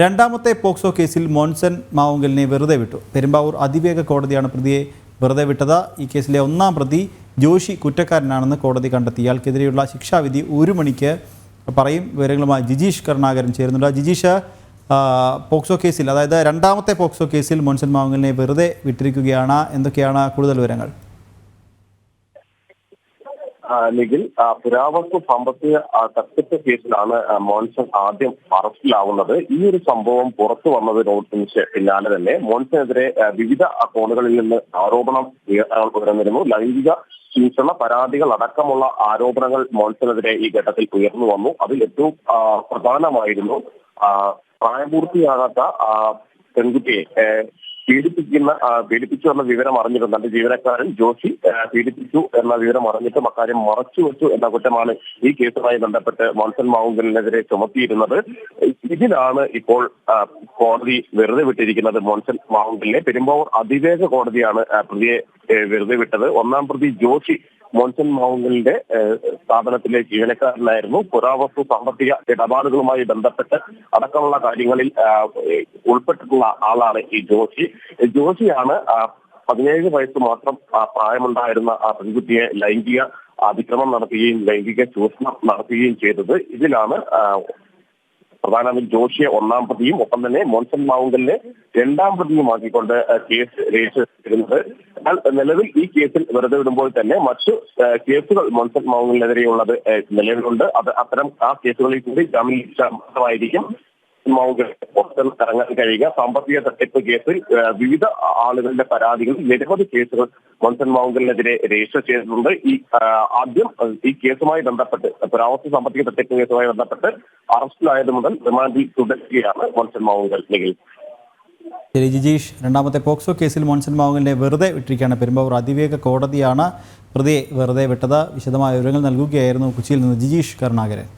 രണ്ടാമത്തെ പോക്സോ കേസിൽ മോൻസൺ മാവുങ്കലിനെ വെറുതെ വിട്ടു. പെരുമ്പാവൂർ അതിവേഗ കോടതിയാണ് പ്രതിയെ വെറുതെ വിട്ടത്. ഈ കേസിലെ ഒന്നാം പ്രതി ജോഷി കുറ്റക്കാരനാണെന്ന് കോടതി കണ്ടെത്തി. ഇയാൾക്കെതിരെയുള്ള ശിക്ഷാവിധി 1 മണിക്ക് പറയും. വിവരങ്ങളുമായി ജിജീഷ് കരുണാകരൻ ചേരുന്നുണ്ട്. ജിജീഷ്, പോക്സോ കേസിൽ, അതായത് രണ്ടാമത്തെ പോക്സോ കേസിൽ മോൻസൺ മാവുങ്കലിനെ വെറുതെ വിട്ടിരിക്കുകയാണ്. എന്തൊക്കെയാണ് കൂടുതൽ വിവരങ്ങൾ? നിഖിൽ, പുരാവസ്തു സാമ്പത്തിക തട്ടിപ്പ് കേസിലാണ് മോൻസൺ ആദ്യം അറസ്റ്റിലാവുന്നത്. ഈ ഒരു സംഭവം പുറത്തു വന്നതിന് പിന്നാലെ തന്നെ മോൻസണെതിരെ വിവിധ കോണുകളിൽ നിന്ന് ആരോപണം ഉയർന്നിരുന്നു. ലൈംഗിക ചൂഷണ പരാതികൾ അടക്കമുള്ള ആരോപണങ്ങൾ മോൻസണെതിരെ ഈ ഘട്ടത്തിൽ ഉയർന്നു വന്നു. അതിൽ ഏറ്റവും പ്രധാനമായിരുന്നു പ്രായപൂർത്തിയാകാത്ത പെൺകുട്ടിയെ പീഡിപ്പിച്ചു എന്ന വിവരം അറിഞ്ഞിരുന്നു. തന്റെ ജീവനക്കാരൻ ജോഷി പീഡിപ്പിച്ചു എന്ന വിവരം അറിഞ്ഞിട്ടും അക്കാര്യം മറച്ചുവെച്ചു എന്ന കുറ്റമാണ് ഈ കേസുമായി ബന്ധപ്പെട്ട് മോൻസൺ മാവുങ്കലിനെതിരെ ചുമത്തിയിരുന്നത്. ഇതിലാണ് ഇപ്പോൾ കോടതി വെറുതെ വിട്ടിരിക്കുന്നത്. മോൻസൺ മാവുങ്കലിനെ പെരുമ്പാവൂർ അതിവേഗ കോടതിയാണ് പ്രതിയെ വെറുതെ വിട്ടത്. ഒന്നാം പ്രതി ജോഷി മോൻസൺ മാവുങ്കലിന്റെ സ്ഥാപനത്തിലെ ജീവനക്കാരനായിരുന്നു. പുരാവസ്തു സാമ്പത്തിക ഇടപാടുകളുമായി ബന്ധപ്പെട്ട് അടക്കമുള്ള കാര്യങ്ങളിൽ ഉൾപ്പെട്ടിട്ടുള്ള ആളാണ് ഈ ജോഷിയാണ് 17 വയസ്സ് മാത്രം പ്രായമുണ്ടായിരുന്ന ആ പെൺകുട്ടിയെ ലൈംഗിക അതിക്രമം നടത്തുകയും ലൈംഗിക ചൂഷണം നടത്തുകയും ചെയ്തത്. ഇതിലാണ് പ്രധാനമായും ജോഷിയെ ഒന്നാം പ്രതിയും ഒപ്പം തന്നെ മോൻസൺ മാവുങ്കലിനെ രണ്ടാം പ്രതിയുമാക്കിക്കൊണ്ട് കേസ് രജിസ്റ്റർ ചെയ്തിരുന്നത്. എന്നാൽ നിലവിൽ ഈ കേസിൽ വെറുതെ വിടുമ്പോൾ തന്നെ മറ്റു കേസുകൾ മോൻസൺ മാവുങ്കലിനെതിരെയുള്ളത് നിലവിലുണ്ട്. അത്തരം ആ കേസുകളിൽ കൂടി ജാമ്യം ലഭിച്ചതായിരിക്കും മാവുങ്കൽ പുറത്ത് ഇറങ്ങാൻ കഴിയുക. സാമ്പത്തിക തട്ടിപ്പ് കേസിൽ വിവിധ ആളുകളുടെ പരാതികൾ, നിരവധി കേസുകൾ മോൻസൺ മാവുങ്കലിനെതിരെ രജിസ്റ്റർ ചെയ്തിട്ടുണ്ട്. ആദ്യം ഈ കേസുമായി ബന്ധപ്പെട്ട് പുരാവസ്തു സാമ്പത്തിക തട്ടിപ്പ് കേസുമായി ബന്ധപ്പെട്ട് അറസ്റ്റിലായത് മുതൽ റിമാൻഡിൽ തുടരുകയാണ് മോൻസൺ മാവുങ്കൽ. ശരി ജിജീഷ്, രണ്ടാമത്തെ പോക്സോ കേസിൽ മോൻസൺ മാവുങ്കലിനെ വെറുതെ വിട്ടിരിക്കുകയാണ്. പെരുമ്പാവൂർ അതിവേഗ കോടതിയാണ് പ്രതിയെ വെറുതെ വിട്ടത്. വിശദമായ വിവരങ്ങൾ നൽകുകയായിരുന്നു കൊച്ചിയിൽ നിന്ന് ജിജീഷ് കരുണാകരൻ.